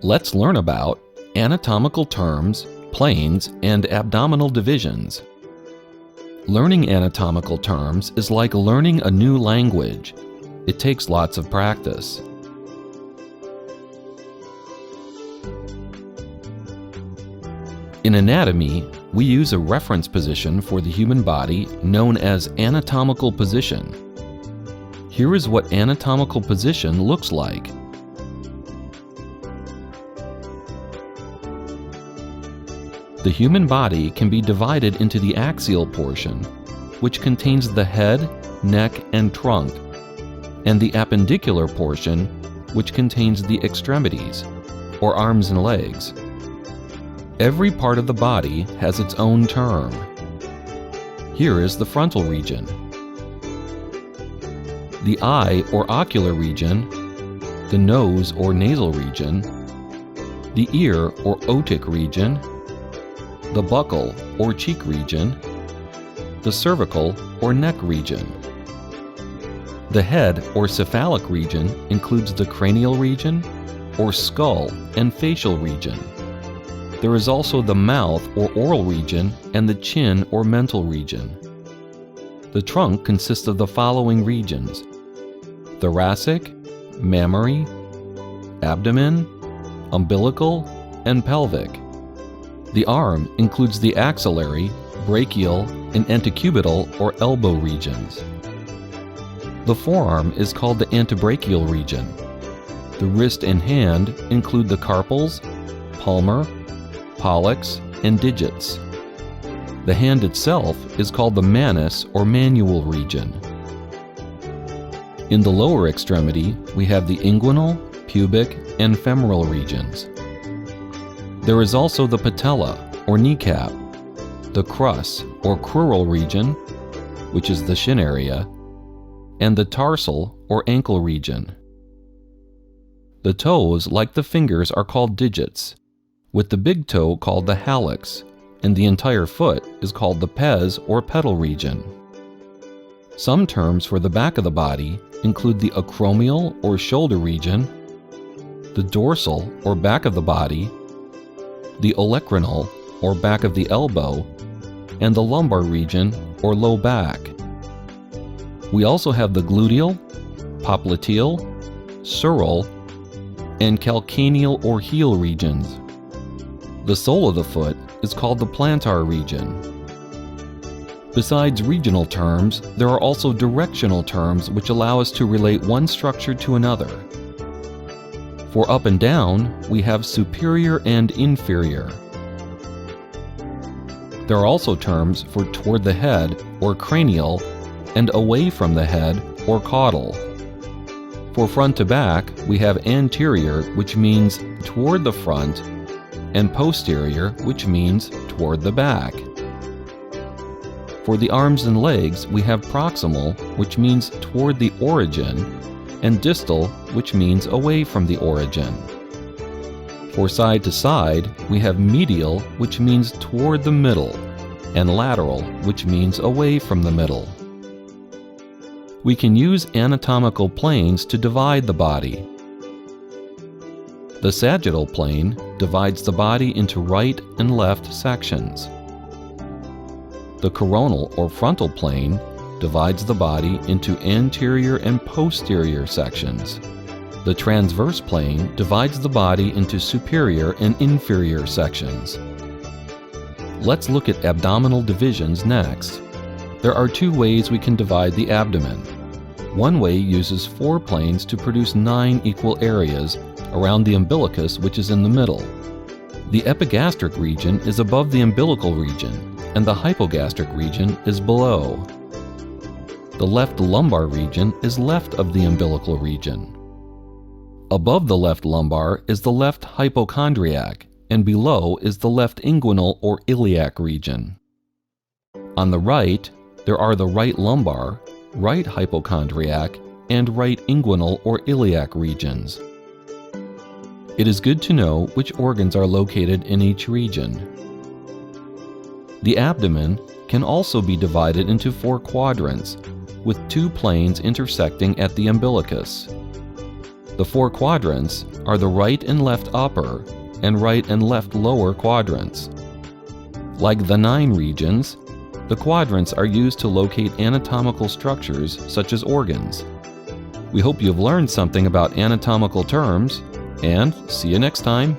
Let's learn about anatomical terms, planes, and abdominal divisions. Learning anatomical terms is like learning a new language. It takes lots of practice. In anatomy, we use a reference position for the human body known as anatomical position. Here is what anatomical position looks like. The human body can be divided into the axial portion, which contains the head, neck, and trunk, and the appendicular portion, which contains the extremities, or arms and legs. Every part of the body has its own term. Here is the frontal region, the eye or ocular region, the nose or nasal region, the ear or otic region, the buccal or cheek region, the cervical or neck region. The head or cephalic region includes the cranial region or skull and facial region. There is also the mouth or oral region and the chin or mental region. The trunk consists of the following regions: thoracic, mammary, abdomen, umbilical, and pelvic. The arm includes the axillary, brachial, and antecubital or elbow regions. The forearm is called the antebrachial region. The wrist and hand include the carpals, palmar, pollex, and digits. The hand itself is called the manus or manual region. In the lower extremity, we have the inguinal, pubic, and femoral regions. There is also the patella or kneecap, the crus or crural region, which is the shin area, and the tarsal or ankle region. The toes, like the fingers, are called digits, with the big toe called the hallux, and the entire foot is called the pes or pedal region. Some terms for the back of the body include the acromial or shoulder region, the dorsal or back of the body, the olecramal or back of the elbow, and the lumbar region or low back. We also have the gluteal, popliteal, sural, and calcaneal or heel regions. The sole of the foot is called the plantar region. Besides regional terms, there are also directional terms which allow us to relate one structure to another. For up and down, we have superior and inferior. There are also terms for toward the head or cranial and away from the head or caudal. For front to back, we have anterior, which means toward the front, and posterior, which means toward the back. For the arms and legs, we have proximal, which means toward the origin, and distal, which means away from the origin. For side to side, we have medial, which means toward the middle, and lateral, which means away from the middle. We can use anatomical planes to divide the body. The sagittal plane divides the body into right and left sections. The coronal or frontal plane divides the body into anterior and posterior sections. The transverse plane divides the body into superior and inferior sections. Let's look at abdominal divisions next. There are two ways we can divide the abdomen. One way uses 4 planes to produce 9 equal areas around the umbilicus, which is in the middle. The epigastric region is above the umbilical region, and the hypogastric region is below. The left lumbar region is left of the umbilical region. Above the left lumbar is the left hypochondriac, and below is the left inguinal or iliac region. On the right, there are the right lumbar, right hypochondriac, and right inguinal or iliac regions. It is good to know which organs are located in each region. The abdomen can also be divided into 4 quadrants, with 2 planes intersecting at the umbilicus. The four quadrants are the right and left upper and right and left lower quadrants. Like the 9 regions, the quadrants are used to locate anatomical structures such as organs. We hope you've learned something about anatomical terms, and see you next time.